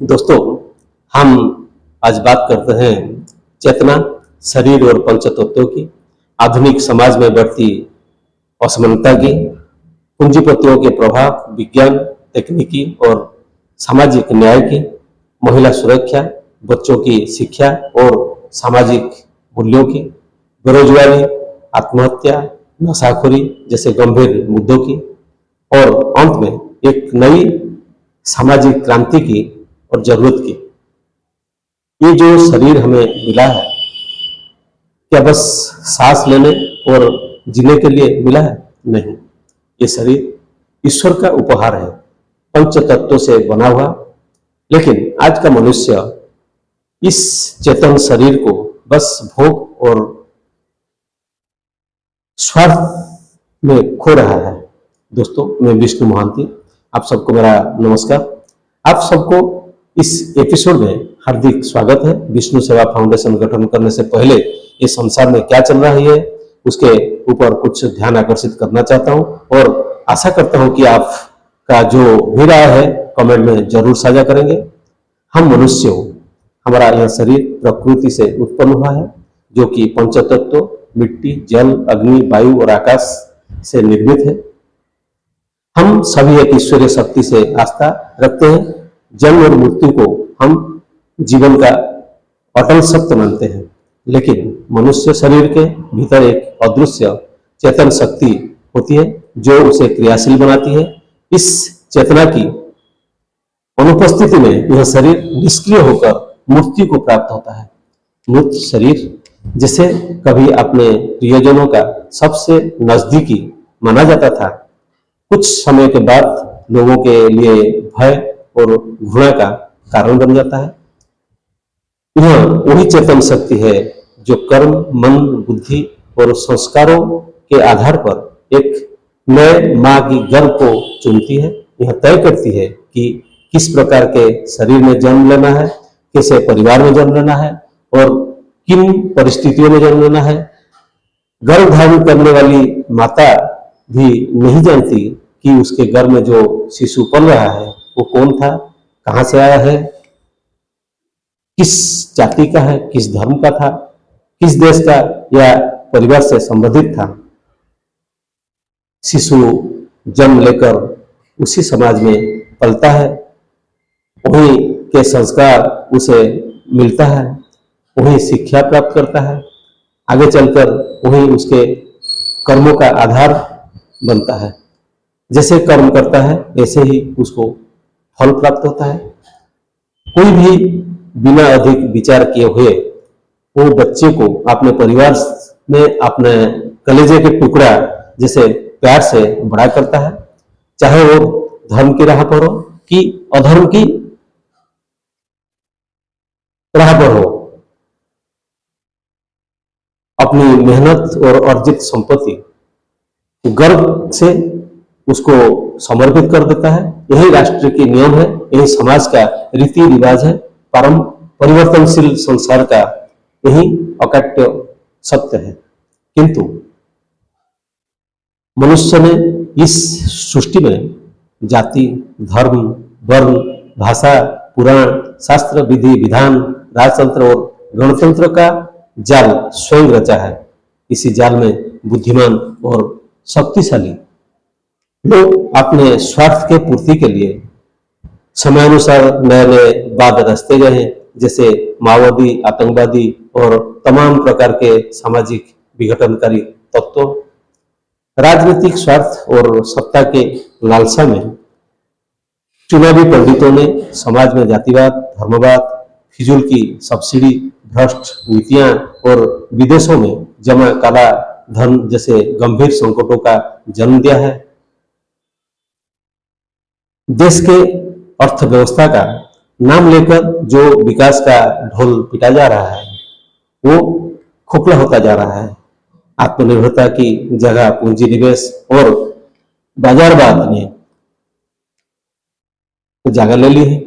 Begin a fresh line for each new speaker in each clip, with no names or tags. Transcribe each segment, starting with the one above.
दोस्तों, हम आज बात करते हैं चेतना, शरीर और पंच तत्वों की, आधुनिक समाज में बढ़ती असमानता की, पूंजीपतियों के प्रभाव, विज्ञान, तकनीकी और सामाजिक न्याय की, महिला सुरक्षा, बच्चों की शिक्षा और सामाजिक मूल्यों की, बेरोजगारी, आत्महत्या, नशाखोरी जैसे गंभीर मुद्दों की और अंत में एक नई सामाजिक क्रांति की और जरूरत की। ये जो शरीर हमें मिला है, क्या बस सांस लेने और जीने के लिए मिला है? नहीं, ये शरीर ईश्वर का उपहार है, पंच तत्वों से बना हुआ। लेकिन आज का मनुष्य इस चेतन शरीर को बस भोग और स्वार्थ में खो रहा है। दोस्तों, मैं विष्णु मोहंती, आप सबको मेरा नमस्कार। आप सबको इस एपिसोड में हार्दिक स्वागत है। विष्णु सेवा फाउंडेशन गठन करने से पहले इस संसार में क्या चल रहा है उसके ऊपर कुछ ध्यान आकर्षित करना चाहता हूं और आशा करता हूं कि आपका जो भी राय है कमेंट में जरूर साझा करेंगे। हम मनुष्य हो, हमारा यह शरीर प्रकृति से उत्पन्न हुआ है जो कि पंचतत्व मिट्टी, जल, अग्नि, वायु और आकाश से निर्मित है। हम सभी एक ईश्वरीय शक्ति से आस्था रखते हैं। जन्म और मृत्यु को हम जीवन का अटल सत्य मानते हैं, लेकिन मनुष्य शरीर के भीतर एक अदृश्य चेतन शक्ति होती है जो उसे क्रियाशील बनाती है। इस चेतना की अनुपस्थिति में यह शरीर निष्क्रिय होकर मृत्यु को प्राप्त होता है। मृत शरीर जिसे कभी अपने प्रियजनों का सबसे नजदीकी माना जाता था, कुछ समय के बाद लोगों के लिए भय और घृणा का कारण बन जाता है। यह वही चेतन शक्ति है जो कर्म, मन, बुद्धि और संस्कारों के आधार पर एक नए मां की गर्भ को चुनती है। यह तय करती है कि किस प्रकार के शरीर में जन्म लेना है, कैसे परिवार में जन्म लेना है और किन परिस्थितियों में जन्म लेना है। गर्भ धारण करने वाली माता भी नहीं जानती कि उसके गर्भ में जो शिशु पल रहा है वो कौन था, कहां से आया है, किस जाति का है, किस धर्म का था, किस देश का या परिवार से संबंधित था। शिशु जन्म लेकर उसी समाज में पलता है, वहीं के संस्कार उसे मिलता है, वहीं शिक्षा प्राप्त करता है, आगे चलकर वहीं उसके कर्मों का आधार बनता है। जैसे कर्म करता है ऐसे ही उसको फल प्राप्त होता है। कोई भी बिना अधिक विचार किए हुए वो बच्चे को अपने परिवार में अपने कलेजे के टुकड़ा जैसे प्यार से बड़ा करता है, चाहे वो धर्म की राह पर हो कि अधर्म की राह पर हो। अपनी मेहनत और अर्जित संपत्ति गर्व से उसको समर्पित कर देता है। यही राष्ट्र के नियम है, यही समाज का रीति रिवाज है, परम परिवर्तनशील संसार का यही अकाट्य सत्य है। किंतु मनुष्य ने इस सृष्टि में जाति, धर्म, वर्ण, भाषा, पुराण, शास्त्र, विधि विधान, राजतंत्र और गणतंत्र का जाल स्वयं रचा है। इसी जाल में बुद्धिमान और शक्तिशाली लोग अपने स्वार्थ के पूर्ति के लिए समयानुसार नए नए वाद रचते गए हैं, जैसे माओवादी, आतंकवादी और तमाम प्रकार के सामाजिक विघटनकारी तत्वों। राजनीतिक स्वार्थ और सत्ता के लालसा में चुनावी पंडितों ने समाज में जातिवाद, धर्मवाद, फिजूल की सब्सिडी, भ्रष्ट नीतियां और विदेशों में जमा काला धन जैसे गंभीर संकटों का जन्म दिया है। देश के अर्थव्यवस्था का नाम लेकर जो विकास का ढोल पिटा जा रहा है वो खोखला होता जा रहा है। आत्मनिर्भरता की जगह पूंजी निवेश और बाजारवाद ने जगह ले ली है।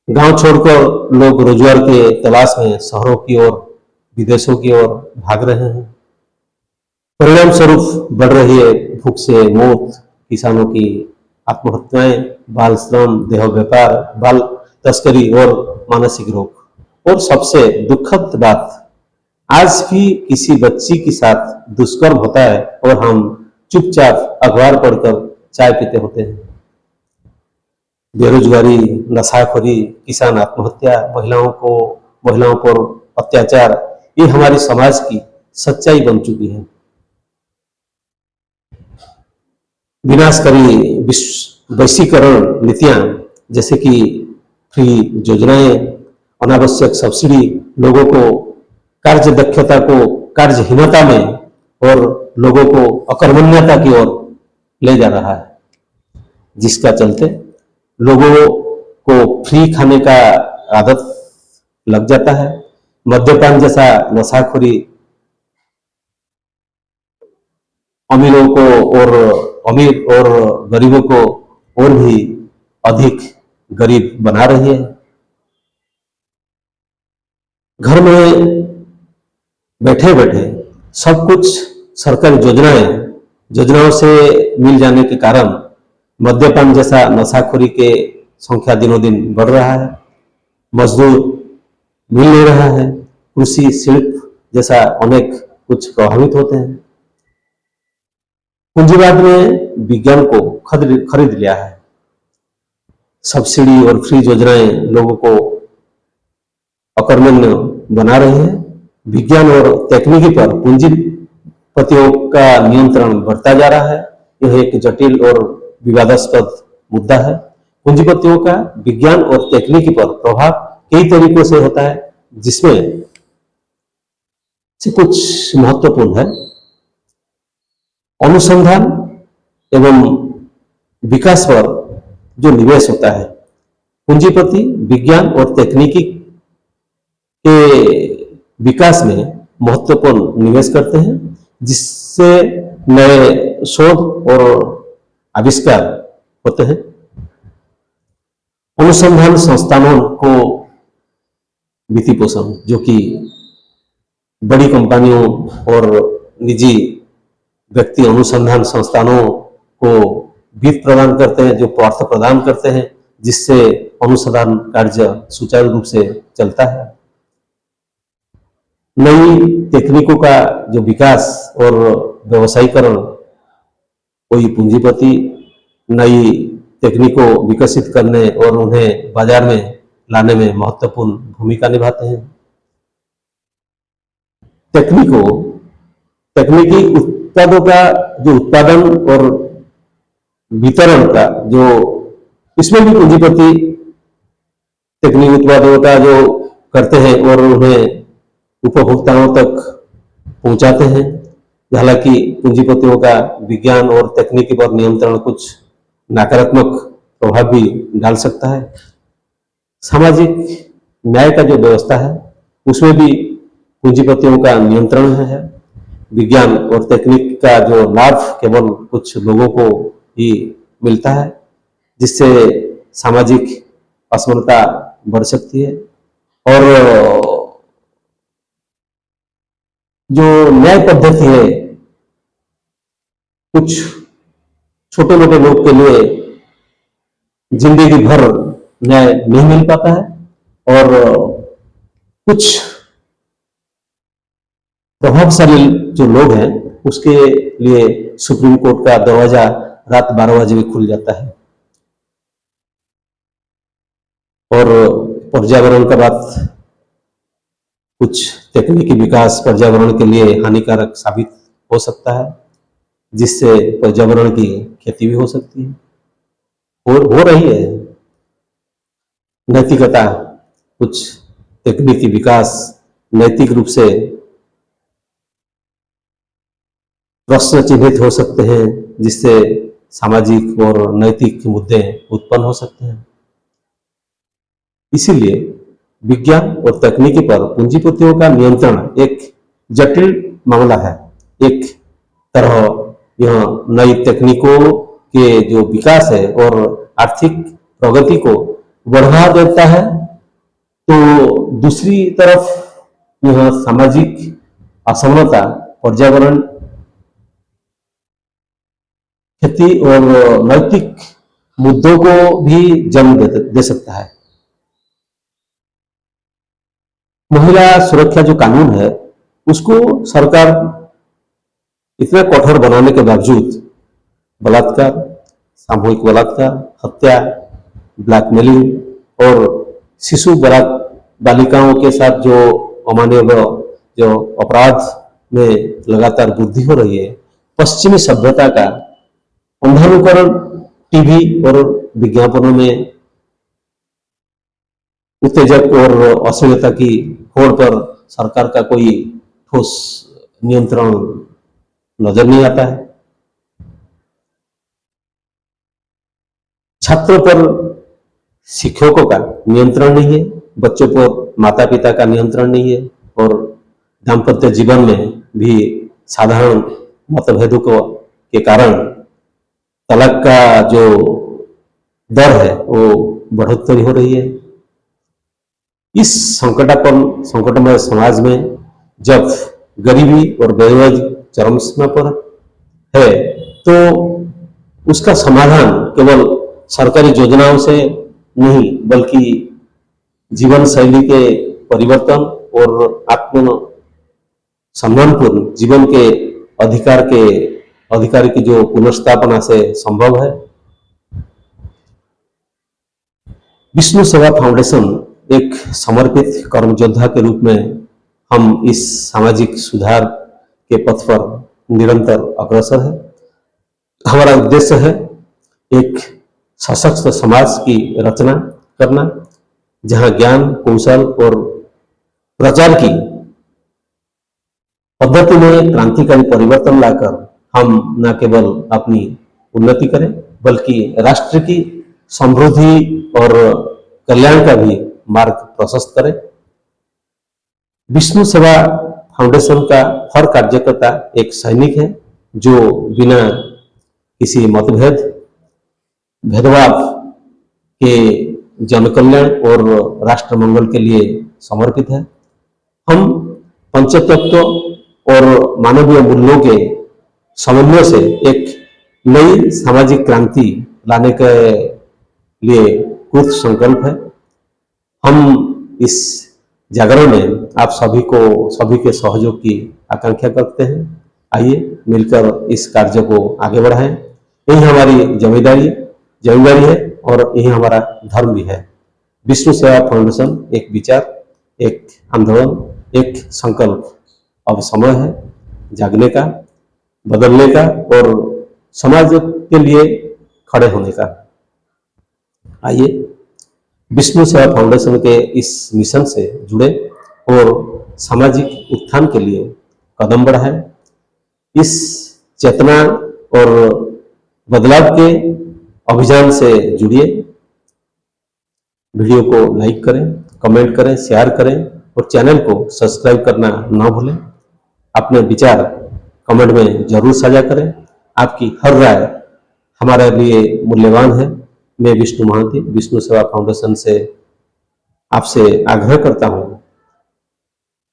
गांव छोड़कर लोग रोजगार के तलाश में शहरों की ओर, विदेशों की ओर भाग रहे हैं। परिणाम स्वरूप बढ़ रही है भूख से मौत, किसानों की आत्महत्याएं, बाल श्रम, देह व्यापार, बाल तस्करी और मानसिक रोग। और सबसे दुखद बात, आज भी किसी बच्ची के साथ दुष्कर्म होता है और हम चुपचाप अखबार पढ़कर चाय पीते होते हैं। बेरोजगारी, नशाखोरी, किसान आत्महत्या, महिलाओं पर अत्याचार, ये हमारी समाज की सच्चाई बन चुकी है। विनाशकारी वैश्वीकरण नीतियां जैसे कि फ्री योजनाएं, अनावश्यक सब्सिडी लोगों को कार्य दक्षता को कार्यहीनता में और लोगों को अकर्मण्यता की ओर ले जा रहा है, जिसका चलते लोगों को फ्री खाने का आदत लग जाता है। मद्यपान जैसा नशाखोरी अमीरों को और अमीर और गरीबों को और भी अधिक गरीब बना रही है। घर में बैठे बैठे सब कुछ सरकारी योजनाओं से मिल जाने के कारण मद्यपान जैसा नशाखोरी के संख्या दिनों दिन बढ़ रहा है। मजदूर मिल नहीं रहा है। कृषि शिल्प जैसा अनेक कुछ प्रभावित होते हैं। पूंजीवाद ने विज्ञान को खरीद लिया है। सब्सिडी और फ्री योजनाएं लोगों को अकर्मण्य बना रही है। विज्ञान और तकनीकी पर पूंजीपतियों का नियंत्रण बढ़ता जा रहा है। यह एक जटिल और विवादास्पद मुद्दा है। पूंजीपतियों का विज्ञान और तकनीकी पर प्रभाव कई तरीकों से होता है, जिसमें से कुछ महत्वपूर्ण है। अनुसंधान एवं विकास पर जो निवेश होता है, पूंजीपति विज्ञान और तकनीकी के विकास में महत्वपूर्ण निवेश करते हैं, जिससे नए शोध और आविष्कार होते हैं। अनुसंधान संस्थानों को वित्तीय पोषण, जो कि बड़ी कंपनियों और निजी व्यक्ति अनुसंधान संस्थानों को वित्त प्रदान करते हैं, जो अर्थ प्रदान करते हैं, जिससे अनुसंधान कार्य सुचारू रूप से चलता है। नई तकनीकों का जो विकास और व्यवसायीकरण, कोई पूंजीपति नई तकनीकों विकसित करने और उन्हें बाजार में लाने में महत्वपूर्ण भूमिका निभाते हैं। तकनीकी उत्पादों का जो उत्पादन और वितरण का जो, इसमें भी पूंजीपति तकनीकी उत्पादों का जो करते हैं और उन्हें उपभोक्ताओं तक पहुंचाते हैं। हालांकि पूंजीपतियों का विज्ञान और तकनीकी पर नियंत्रण कुछ नकारात्मक प्रभाव भी डाल सकता है। सामाजिक न्याय का जो व्यवस्था है, उसमें भी पूंजीपतियों का नियंत्रण है। विज्ञान और तकनीक का जो लाभ केवल कुछ लोगों को ही मिलता है, जिससे सामाजिक असमानता बढ़ सकती है। और जो न्याय पद्धति है, कुछ छोटे मोटे लोग के लिए जिंदगी भर न्याय नहीं मिल पाता है और कुछ प्रभावशाली जो लोग हैं उसके लिए सुप्रीम कोर्ट का दरवाजा रात 12 बजे भी खुल जाता है। और पर्यावरण का बात, कुछ तकनीकी विकास पर्यावरण के लिए हानिकारक साबित हो सकता है, जिससे पर्यावरण की क्षति भी हो सकती है, हो रही है। नैतिकता, कुछ तकनीकी विकास नैतिक रूप से प्रश्न चिन्हित हो सकते हैं, जिससे सामाजिक और नैतिक मुद्दे उत्पन्न हो सकते हैं। इसीलिए विज्ञान और तकनीकी पर पूंजीपतियों का नियंत्रण एक जटिल मामला है। एक तरह यह नई तकनीकों के जो विकास है और आर्थिक प्रगति को बढ़ा देता है, तो दूसरी तरफ यह सामाजिक असमानता, पर्यावरण क्षति और नैतिक मुद्दों को भी जन्म दे सकता है। महिला सुरक्षा जो कानून है उसको सरकार इतना कठोर बनाने के बावजूद बलात्कार, सामूहिक बलात्कार, हत्या, ब्लैकमेलिंग और शिशु बालिकाओं के साथ जो अमानवीय जो अपराध में लगातार वृद्धि हो रही है, पश्चिमी सभ्यता का अंधानुकरण टीवी और विज्ञापनों में उत्तेजक और अश्लीलता की होड़ पर सरकार का कोई ठोस नियंत्रण नजर नहीं आता है। छात्रों पर शिक्षकों का नियंत्रण नहीं है, बच्चों पर माता पिता का नियंत्रण नहीं है और दाम्पत्य जीवन में भी साधारण मतभेदों के कारण तलाक का जो दर है वो बढ़ोतरी हो रही है। इस संकटमय समाज में जब गरीबी और बेरोजगारी चरम सीमा पर है तो उसका समाधान केवल सरकारी योजनाओं से नहीं बल्कि जीवन शैली के परिवर्तन और आत्म सम्मानपूर्ण जीवन के अधिकार की जो पुनर्स्थापना से संभव है। विष्णु सेवा फाउंडेशन एक समर्पित कर्म योद्धा के रूप में हम इस सामाजिक सुधार के पथ पर निरंतर अग्रसर है। हमारा उद्देश्य है एक सशक्त समाज की रचना करना, जहां ज्ञान, कौशल और प्रचार की पद्धति में क्रांतिकारी परिवर्तन लाकर हम न केवल अपनी उन्नति करें बल्कि राष्ट्र की समृद्धि और कल्याण का भी मार्ग प्रशस्त करें। विष्णु सेवा फाउंडेशन का हर कार्यकर्ता एक सैनिक है जो बिना किसी भेदभाव के जनकल्याण और राष्ट्र मंगल के लिए समर्पित है। हम पंचतत्व और मानवीय मूल्यों के समन्वय से एक नई सामाजिक क्रांति लाने के लिए कृत संकल्प है। हम इस जागरण में आप सभी के सहयोग की आकांक्षा करते हैं। आइए मिलकर इस कार्य को आगे बढ़ाएं। यही हमारी जिम्मेदारी है और यही हमारा धर्म भी है। विष्णु सेवा फाउंडेशन एक विचार, एक आंदोलन, एक संकल्प। अब समय है जागने का, बदलने का और समाज के लिए खड़े होने का। आइए विष्णु सेवा फाउंडेशन के इस मिशन से जुड़े और सामाजिक उत्थान के लिए कदम बढ़ाएं। इस चेतना और बदलाव के अभियान से जुड़िए। वीडियो को लाइक करें, कमेंट करें, शेयर करें और चैनल को सब्सक्राइब करना ना भूलें। अपने विचार कमेंट में जरूर साझा करें। आपकी हर राय हमारे लिए मूल्यवान है। मैं विष्णु महांती विष्णु सेवा फाउंडेशन से आपसे आग्रह करता हूं,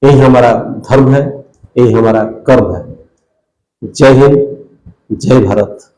यही हमारा धर्म है, यही हमारा कर्म है। जय हिंद, जय भारत।